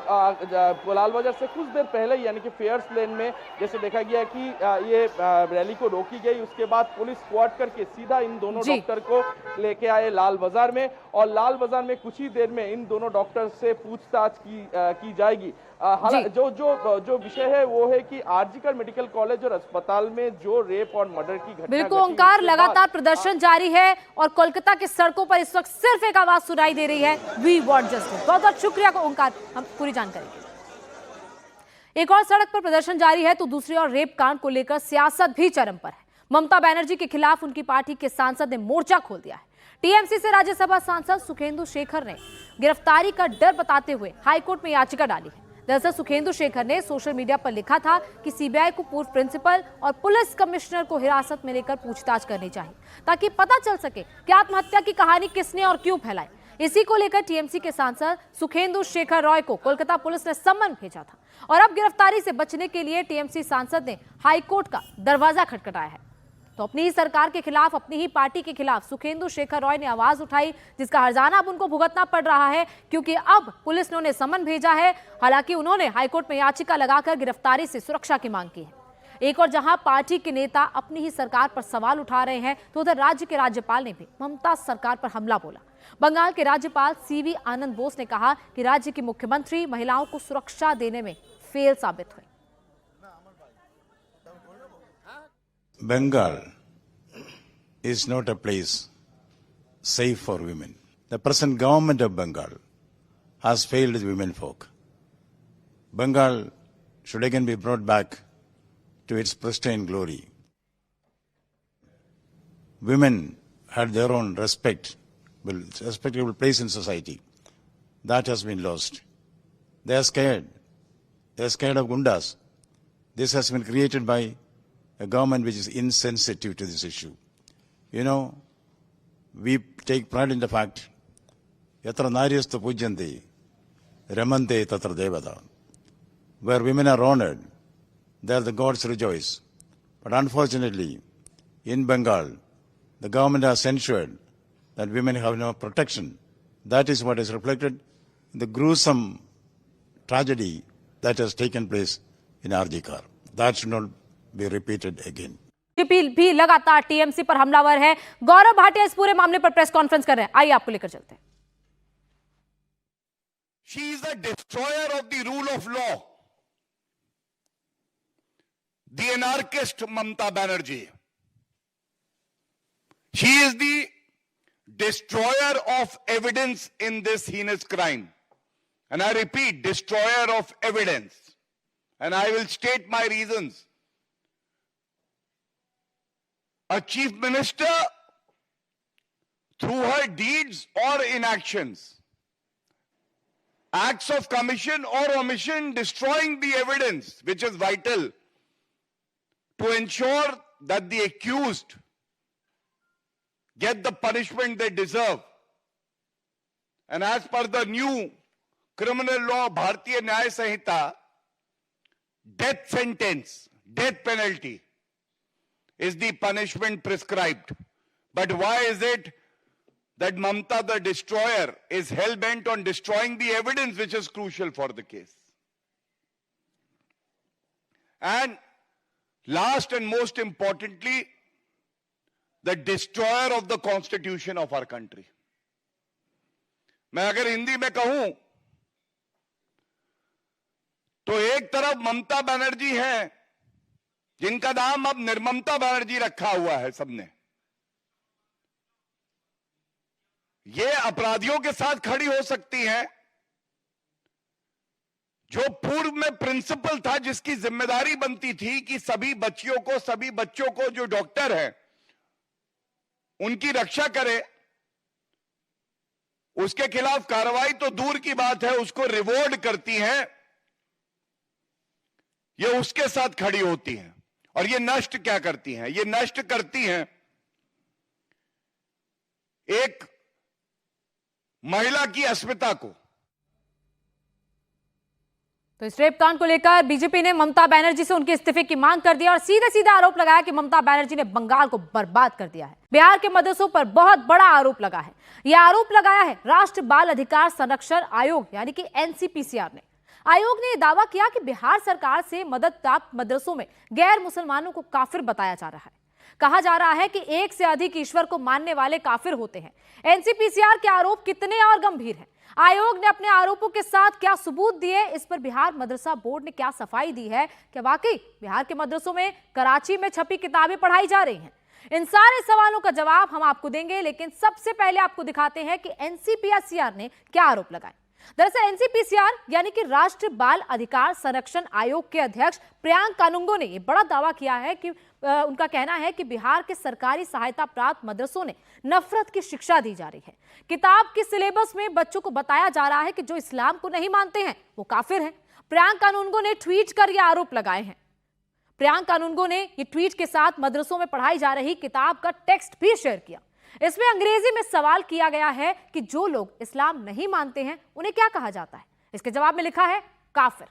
लाल बाजार से कुछ देर पहले यानी कि फेयर्स लेन में जैसे देखा गया कि ये रैली को रोकी गई, उसके बाद पुलिस स्क्वाड करके सीधा इन दोनों डॉक्टर को लेके आए लाल बाजार में, और लाल बाजार में कुछ ही देर में इन दोनों डॉक्टर से पूछताछ की जाएगी। जो विषय है वो है कि आरजीकर मेडिकल कॉलेज और अस्पताल में जो रेप और मर्डर की घटना बिल्कुल ओंकार, लगातार प्रदर्शन जारी है और कोलकाता की सड़कों पर इस वक्त सिर्फ एक आवाज सुनाई दे रही है, वी वांट जस्टिस। बहुत बहुत शुक्रिया ओंकार, हम पूरी जानकारी के लिए। एक और सड़क पर प्रदर्शन जारी है तो दूसरी ओर रेप कांड को लेकर सियासत भी चरम पर है। ममता बनर्जी के खिलाफ उनकी पार्टी के सांसद ने मोर्चा खोल दिया है। टीएमसी से राज्यसभा सांसद सुखेंदु शेखर ने गिरफ्तारी का डर बताते हुए हाईकोर्ट में याचिका डाली है। दरअसल सुखेंदु शेखर ने सोशल मीडिया पर लिखा था कि सीबीआई को पूर्व प्रिंसिपल और पुलिस कमिश्नर को हिरासत में लेकर पूछताछ करनी चाहिए, ताकि पता चल सके कि आत्महत्या की कहानी किसने और क्यों फैलाई। इसी को लेकर टीएमसी के सांसद सुखेंदु शेखर रॉय को कोलकाता पुलिस ने सम्मन भेजा था, और अब गिरफ्तारी से बचने के लिए टीएमसी सांसद ने हाईकोर्ट का दरवाजा खटखटाया है। तो अपनी ही सरकार के खिलाफ, अपनी ही पार्टी के खिलाफ सुखेंदु शेखर रॉय ने आवाज उठाई, जिसका हर्जाना अब उनको भुगतना पड़ रहा है, क्योंकि अब पुलिस ने उन्हें समन भेजा है। हालांकि उन्होंने हाईकोर्ट में याचिका लगाकर गिरफ्तारी से सुरक्षा की मांग की है। एक और जहां पार्टी के नेता अपनी ही सरकार पर सवाल उठा रहे हैं, तो उधर राज्य के राज्यपाल ने भी ममता सरकार पर हमला बोला। बंगाल के राज्यपाल सीवी आनंद बोस ने कहा कि राज्य के मुख्यमंत्री महिलाओं को सुरक्षा देने में फेल साबित हुए। Bengal is not a place safe for women. The present government of Bengal has failed the women folk. Bengal should again be brought back to its pristine glory. Women had their own respectable place in society. That has been lost. They are scared. They are scared of gundas. This has been created by a government which is insensitive to this issue. You know, we take pride in the fact, yatra naryastu pujyanti, ramante tatra devata. Where women are honored, there the gods rejoice. But unfortunately, in Bengal, the government has ensured that women have no protection. That is what is reflected in the gruesome tragedy that has taken place in RGKR. That should not be repeated again. भी लगातार TMC पर हमलावर है। गौरव भाटिया इस पूरे मामले पर press conference कर रहे हैं, आइए आपको लेकर चलते हैं। She is a destroyer of the rule of law. The anarchist Mamta Banerjee. She is the destroyer of evidence in this heinous crime. And I repeat, destroyer of evidence. And I will state my reasons. A chief minister, through her deeds or inactions, acts of commission or omission, destroying the evidence which is vital to ensure that the accused get the punishment they deserve. And as per the new criminal law, Bharatiya Nyaya Sanhita, death sentence, death penalty is the punishment prescribed. But why is it that Mamta, the destroyer, is hell-bent on destroying the evidence which is crucial for the case? And last and most importantly, the destroyer of the constitution of our country. मैं अगर हिंदी में कहूं तो एक तरफ ममता बनर्जी हैं जिनका नाम अब निर्ममता बनर्जी रखा हुआ है सबने, ये अपराधियों के साथ खड़ी हो सकती हैं। जो पूर्व में प्रिंसिपल था, जिसकी जिम्मेदारी बनती थी कि सभी बच्चों को जो डॉक्टर हैं उनकी रक्षा करे, उसके खिलाफ कार्रवाई तो दूर की बात है, उसको रिवॉर्ड करती हैं, ये उसके साथ खड़ी होती हैं। और ये नष्ट क्या करती हैं? ये नष्ट करती हैं एक महिला की अस्मिता को। तो इस रेप कांड को लेकर बीजेपी ने ममता बनर्जी से उनके इस्तीफे की मांग कर दिया और सीधे सीधे आरोप लगाया कि ममता बनर्जी ने बंगाल को बर्बाद कर दिया है। बिहार के मदरसों पर बहुत बड़ा आरोप लगा है। यह आरोप लगाया है राष्ट्रीय बाल अधिकार संरक्षण आयोग यानी कि एनसीपीसीआर ने। आयोग ने यह दावा किया कि बिहार सरकार से मदद प्राप्त मदरसों में गैर मुसलमानों को काफिर बताया जा रहा है। कहा जा रहा है कि एक से अधिक ईश्वर को मानने वाले काफिर होते हैं। एनसीपीसीआर के आरोप कितने और गंभीर हैं? आयोग ने अपने आरोपों के साथ क्या सबूत दिए? इस पर बिहार मदरसा बोर्ड ने क्या सफाई दी है? क्या वाकई बिहार के मदरसों में कराची में छपी किताबें पढ़ाई जा रही हैं? इन सारे सवालों का जवाब हम आपको देंगे, लेकिन सबसे पहले आपको दिखाते हैं कि एनसीपीसीआर ने क्या आरोप लगाए। दरअसल एनसीपीसीआर यानी कि राष्ट्रीय बाल अधिकार संरक्षण आयोग के अध्यक्ष प्रियांक कानूंगो ने यह बड़ा दावा किया है कि उनका कहना है कि बिहार के सरकारी सहायता प्राप्त मदरसों ने नफरत की शिक्षा दी जा रही है। किताब के सिलेबस में बच्चों को बताया जा रहा है कि जो इस्लाम को नहीं मानते हैं वो काफिर हैं। प्रियांक कानूनगो ने ट्वीट कर यह आरोप लगाए हैं। प्रियांक कानूनगो ने ये ट्वीट के साथ मदरसों में पढ़ाई जा रही किताब का टेक्स्ट भी शेयर किया। इसमें अंग्रेजी में सवाल किया गया है कि जो लोग इस्लाम नहीं मानते हैं उन्हें क्या कहा जाता है? इसके जवाब में लिखा है काफिर।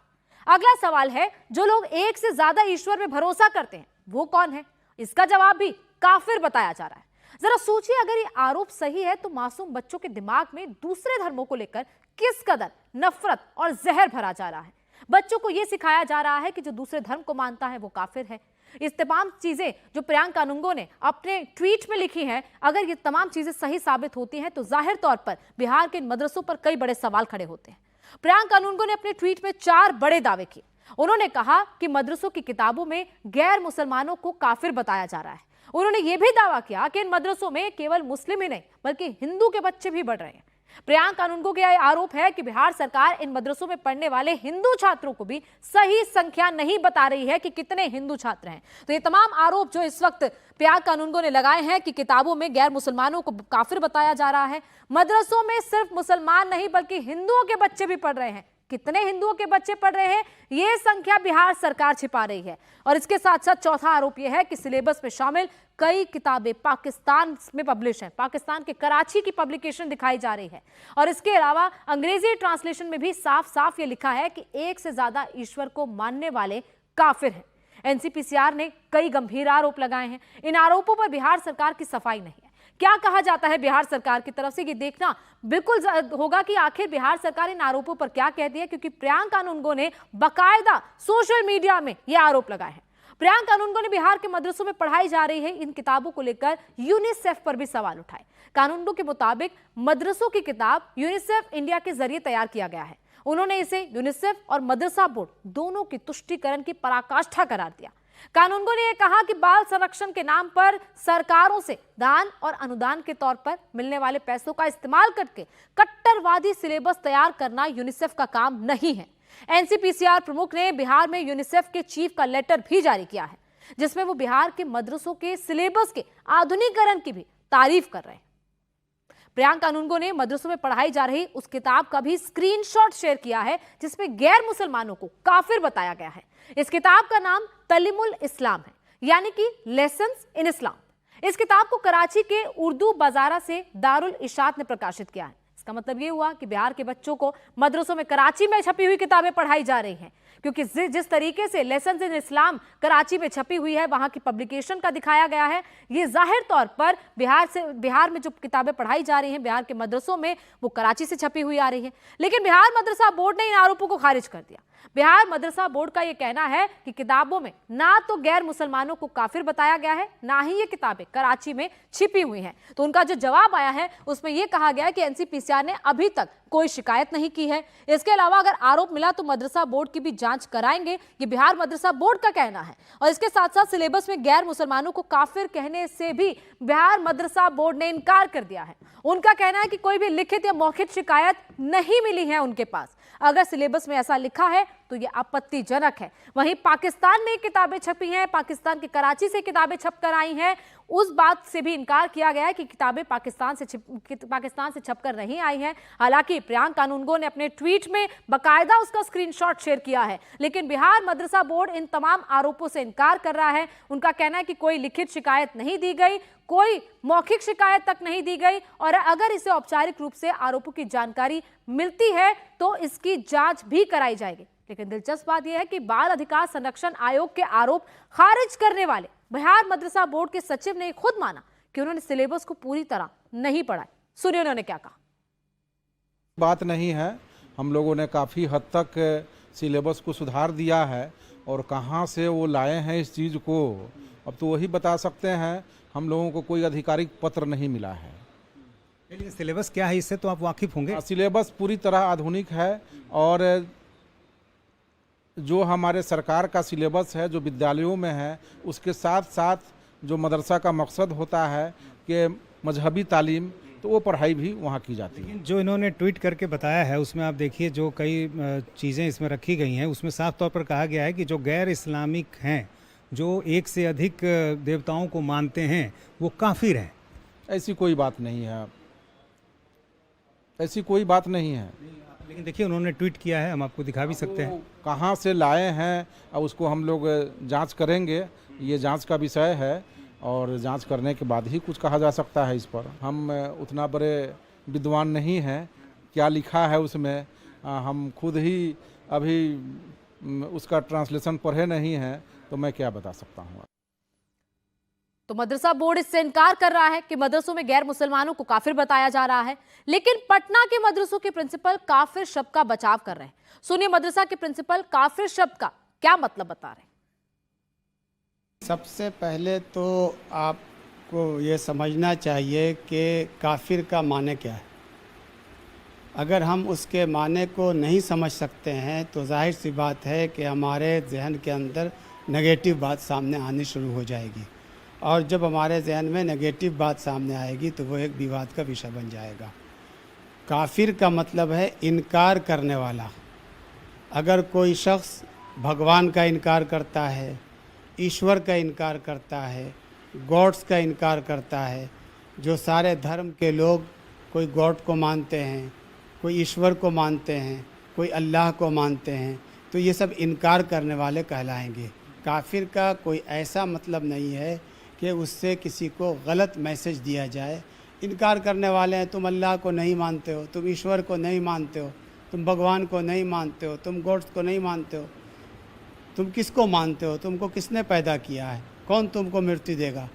अगला सवाल है जो लोग एक से ज्यादा ईश्वर में भरोसा करते हैं वो कौन है? इसका जवाब भी काफिर बताया जा रहा है। जरा सोचिए, अगर ये आरोप सही है तो मासूम बच्चों के दिमाग में दूसरे धर्मों को लेकर किस कदर नफरत और जहर भरा जा रहा है। बच्चों को यह सिखाया जा रहा है कि जो दूसरे धर्म को मानता है वो काफिर है। इस तमाम चीजें जो प्रियांक कानूंगो ने अपने ट्वीट में लिखी हैं, अगर ये तमाम चीजें सही साबित होती हैं तो जाहिर तौर पर बिहार के मदरसों पर कई बड़े सवाल खड़े होते हैं। प्रियांक कानूनगो ने अपने ट्वीट में 4 बड़े दावे किए। उन्होंने कहा कि मदरसों की किताबों में गैर मुसलमानों को काफिर बताया जा रहा है। उन्होंने यह भी दावा किया कि इन मदरसों में केवल मुस्लिम ही नहीं बल्कि हिंदू के बच्चे भी पढ़ रहे हैं। प्रियांक कानूनगो का यह आरोप है कि बिहार सरकार इन मदरसों में पढ़ने वाले हिंदू छात्रों को भी सही संख्या नहीं बता रही है कि कितने हिंदू छात्र हैं। तो ये तमाम आरोप जो इस वक्त प्रियांक कानूनगो ने लगाए हैं कि किताबों में गैर मुसलमानों को काफिर बताया जा रहा है। मदरसों में सिर्फ मुसलमान नहीं बल्कि हिंदुओं के बच्चे भी पढ़ रहे हैं। कितने हिंदुओं के बच्चे पढ़ रहे हैं ये संख्या बिहार सरकार छिपा रही है। और इसके साथ साथ चौथा आरोप यह है कि सिलेबस में शामिल कई किताबें पाकिस्तान में पब्लिश हैं। पाकिस्तान के कराची की पब्लिकेशन दिखाई जा रही है। और इसके अलावा अंग्रेजी ट्रांसलेशन में भी साफ साफ ये लिखा है कि एक से ज्यादा ईश्वर को मानने वाले काफिर हैं। एनसीपीसीआर ने कई गंभीर आरोप लगाए हैं। इन आरोपों पर बिहार सरकार की सफाई नहीं है। क्या कहा जाता है बिहार सरकार की तरफ से, ये देखना बिल्कुल होगा कि आखिर बिहार सरकार इन आरोपों पर क्या कहती है, क्योंकि प्रियांक कानूनगो ने बाकायदा सोशल मीडिया में ये आरोप लगाए हैं। प्रियांक कानूनगो ने बिहार के मदरसों में पढ़ाई जा रही है इन किताबों को लेकर यूनिसेफ पर भी सवाल उठाए। कानूनगो के मुताबिक मदरसों की किताब यूनिसेफ इंडिया के जरिए तैयार किया गया है। उन्होंने इसे यूनिसेफ और मदरसा बोर्ड दोनों की तुष्टीकरण की पराकाष्ठा करार दिया। कानूनगो ने यह कहा कि बाल संरक्षण के नाम पर सरकारों से दान और अनुदान के तौर पर मिलने वाले पैसों का इस्तेमाल करके कट्टरवादी सिलेबस तैयार करना यूनिसेफ का काम नहीं है। एनसीपीसीआर प्रमुख ने बिहार में यूनिसेफ के चीफ का लेटर भी जारी किया है, जिसमें वो बिहार के मदरसों के सिलेबस के आधुनिकीकरण की भी तारीफ कर रहे हैं। प्रियांक कानूनगो ने मदरसों में पढ़ाई जा रही उस किताब का भी स्क्रीनशॉट शेयर किया है जिसमें गैर मुसलमानों को काफिर बताया गया है। इस किताब का नाम तलीमुल इस्लाम है। यानी कि लेसन्स इन इस्लाम। इस किताब को कराची के उर्दू बाजारा से दारुल इशात ने प्रकाशित किया है। इसका मतलब ये हुआ कि बिहार के बच्चों को मदरसों में कराची में छपी हुई किताबें पढ़ाई जा रही हैं, क्योंकि जिस तरीके से लेसन्स इन इस्लाम कराची में छपी हुई है, वहां की पब्लिकेशन का दिखाया गया है, ये जाहिर तौर पर बिहार में जो किताबें पढ़ाई जा रही हैं बिहार के मदरसों में, वो कराची से छपी हुई आ रही है। लेकिन बिहार मदरसा बोर्ड ने इन आरोपों को खारिज कर दिया। बिहार मदरसा बोर्ड का यह कहना है कि किताबों में ना तो गैर मुसलमानों को काफिर बताया गया है, ना ही ये किताबें कराची में छिपी हुई हैं। तो उनका जो जवाब आया है उसमें यह कहा गया है कि एनसीपीसीआर ने अभी तक कोई शिकायत नहीं की है। इसके अलावा अगर आरोप मिला तो मदरसा बोर्ड की भी जांच कराएंगे, ये बिहार मदरसा बोर्ड का कहना है। और इसके साथ साथ सिलेबस में गैर मुसलमानों को काफिर कहने से भी बिहार मदरसा बोर्ड ने इनकार कर दिया है। उनका कहना है कि कोई भी लिखित या मौखिक शिकायत नहीं मिली है उनके पास। अगर सिलेबस में ऐसा लिखा है तो यह आपत्तिजनक है। वहीं पाकिस्तान में किताबें छपी हैं, पाकिस्तान के कराची से किताबें छप कर आई हैं, उस बात से भी इनकार किया गया है कि किताबें पाकिस्तान से छपकर नहीं आई हैं। हालांकि प्रियंका कानूनगो ने अपने ट्वीट में बाकायदा उसका स्क्रीनशॉट शेयर किया है, लेकिन बिहार मदरसा बोर्ड इन तमाम आरोपों से इनकार कर रहा है। उनका कहना है कि कोई लिखित शिकायत नहीं दी गई, कोई मौखिक शिकायत तक नहीं दी गई, और अगर इसे औपचारिक रूप से आरोपों की जानकारी मिलती है तो इसकी जांच भी कराई जाएगी। लेकिन दिलचस्प बात यह है कि बाल अधिकार संरक्षण आयोग के आरोप खारिज करने वाले बिहार मदरसा बोर्ड के सचिव ने खुद माना कि उन्होंने सिलेबस को पूरी तरह नहीं पढ़ा। सुनिए उन्होंने क्या कहा। बात नहीं है, हम लोगों ने काफ़ी हद तक सिलेबस को सुधार दिया है, और कहाँ से वो लाए हैं इस चीज़ को अब तो वही बता सकते हैं। हम लोगों को कोई आधिकारिक पत्र नहीं मिला है। लेकिन सिलेबस क्या है इससे तो आप वाकिफ होंगे। सिलेबस पूरी तरह आधुनिक है, और जो हमारे सरकार का सिलेबस है जो विद्यालयों में है, उसके साथ साथ जो मदरसा का मकसद होता है कि मजहबी तालीम, तो वो पढ़ाई भी वहाँ की जाती है। जो इन्होंने ट्वीट करके बताया है उसमें आप देखिए जो कई चीज़ें इसमें रखी गई हैं, उसमें साफ तौर पर कहा गया है कि जो गैर इस्लामिक हैं, जो एक से अधिक देवताओं को मानते हैं, वो काफिर हैं। ऐसी कोई बात नहीं है, ऐसी कोई बात नहीं है। लेकिन देखिए उन्होंने ट्वीट किया है, हम आपको दिखा भी सकते हैं। कहाँ से लाए हैं और उसको हम लोग जांच करेंगे, ये जांच का विषय है, और जांच करने के बाद ही कुछ कहा जा सकता है इस पर। हम उतना बड़े विद्वान नहीं हैं, क्या लिखा है उसमें हम खुद ही अभी उसका ट्रांसलेशन पढ़े नहीं हैं, तो मैं क्या बता सकता हूँ। तो मदरसा बोर्ड इससे इनकार कर रहा है कि मदरसों में गैर मुसलमानों को काफिर बताया जा रहा है, लेकिन पटना के मदरसों के प्रिंसिपल काफिर शब्द का बचाव कर रहे हैं। सुनिए मदरसा के प्रिंसिपल काफिर शब्द का क्या मतलब बता रहे हैं। सबसे पहले तो आपको ये समझना चाहिए कि काफिर का माने क्या है। अगर हम उसके माने को नहीं समझ सकते हैं तो जाहिर सी बात है कि हमारे जहन के अंदर नेगेटिव बात सामने आनी शुरू हो जाएगी, और जब हमारे जहन में नेगेटिव बात सामने आएगी तो वो एक विवाद का विषय बन जाएगा। काफिर का मतलब है इनकार करने वाला। अगर कोई शख्स भगवान का इनकार करता है, ईश्वर का इनकार करता है, गॉड्स का इनकार करता है, जो सारे धर्म के लोग कोई गॉड को मानते हैं, कोई ईश्वर को मानते हैं, कोई अल्लाह को मानते हैं, तो ये सब इनकार करने वाले कहलाएंगे। काफिर का कोई ऐसा मतलब नहीं है कि उससे किसी को गलत मैसेज दिया जाए। इनकार करने वाले हैं, तुम अल्लाह को नहीं मानते हो, तुम ईश्वर को नहीं मानते हो, तुम भगवान को नहीं मानते हो, तुम गॉड्स को नहीं मानते हो, तुम किसको मानते हो, तुमको किसने पैदा किया है, कौन तुमको मृत्यु देगा,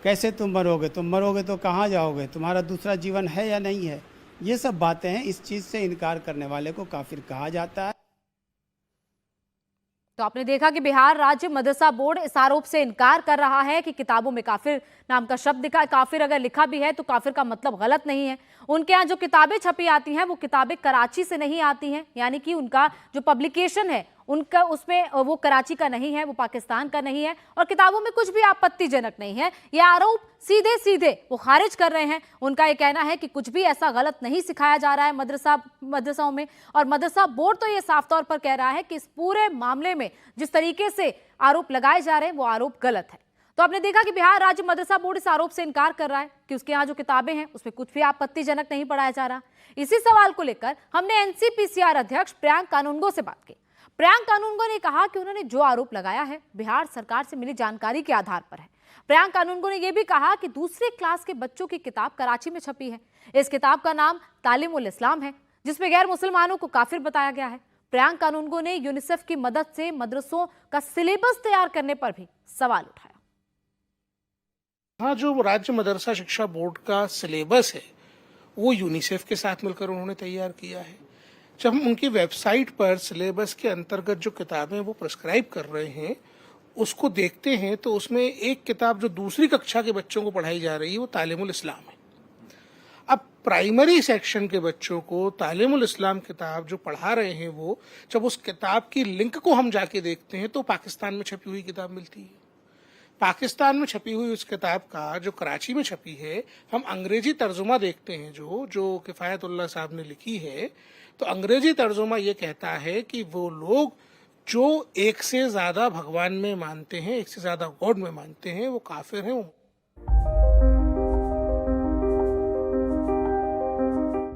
कैसे तुम मरोगे, तुम मरोगे तो कहाँ जाओगे, तुम्हारा दूसरा जीवन है या नहीं है। ये सब बातें हैं, इस चीज़ से इनकार करने वाले को काफिर कहा जाता है। तो आपने देखा कि बिहार राज्य मदरसा बोर्ड इस आरोप से इनकार कर रहा है कि किताबों में काफिर नाम का शब्द दिखा। काफिर अगर लिखा भी है तो काफिर का मतलब गलत नहीं है। उनके यहाँ जो किताबें छपी आती हैं वो किताबें कराची से नहीं आती हैं, यानी कि उनका जो पब्लिकेशन है उनका उसमें वो कराची का नहीं है, वो पाकिस्तान का नहीं है, और किताबों में कुछ भी आपत्तिजनक नहीं है। ये आरोप सीधे सीधे वो खारिज कर रहे हैं। उनका ये कहना है कि कुछ भी ऐसा गलत नहीं सिखाया जा रहा है मदरसाओं में, और मदरसा बोर्ड तो ये साफ तौर पर कह रहा है कि इस पूरे मामले में जिस तरीके से आरोप लगाए जा रहे हैं वो आरोप गलत है। तो आपने देखा कि बिहार राज्य मदरसा बोर्ड इस आरोप से इनकार कर रहा है कि उसके यहाँ जो किताबें हैं उसमें कुछ भी आपत्तिजनक नहीं पढ़ाया जा रहा। इसी सवाल को लेकर हमने एनसीपीसीआर अध्यक्ष प्रियंका कानूनगो से बात की। प्रियांक कानूनगो ने कहा कि उन्होंने जो आरोप लगाया है बिहार सरकार से मिली जानकारी के आधार पर है। प्रियांक कानूनगो ने यह भी कहा कि दूसरे क्लास के बच्चों की किताब कराची में छपी है। इस किताब का नाम तालीमुल इस्लाम है, जिसमें गैर मुसलमानों को काफिर बताया गया है। प्रियांक कानूनगो ने यूनिसेफ की मदद से मदरसों का सिलेबस तैयार करने पर भी सवाल उठाया। हाँ, जो राज्य मदरसा शिक्षा बोर्ड का सिलेबस है वो यूनिसेफ के साथ मिलकर उन्होंने तैयार किया है। जब हम उनकी वेबसाइट पर सिलेबस के अंतर्गत जो किताबें वो प्रिस्क्राइब कर रहे हैं उसको देखते हैं तो उसमें एक किताब जो दूसरी कक्षा के बच्चों को पढ़ाई जा रही है वो तालीमुल इस्लाम है। अब प्राइमरी सेक्शन के बच्चों को तालीमुल इस्लाम किताब जो पढ़ा रहे हैं वो जब उस किताब की लिंक को हम जाके देखते हैं तो पाकिस्तान में छपी हुई किताब मिलती है। पाकिस्तान में छपी हुई उस किताब का जो कराची में छपी है, हम अंग्रेजी तर्जुमा देखते हैं जो किफायतुल्लाह साहब ने लिखी है, तो अंग्रेजी तर्जुमा ये कहता है कि वो लोग जो एक से ज्यादा भगवान में मानते हैं, एक से ज्यादा गॉड में मानते हैं, वो काफिर हैं, वो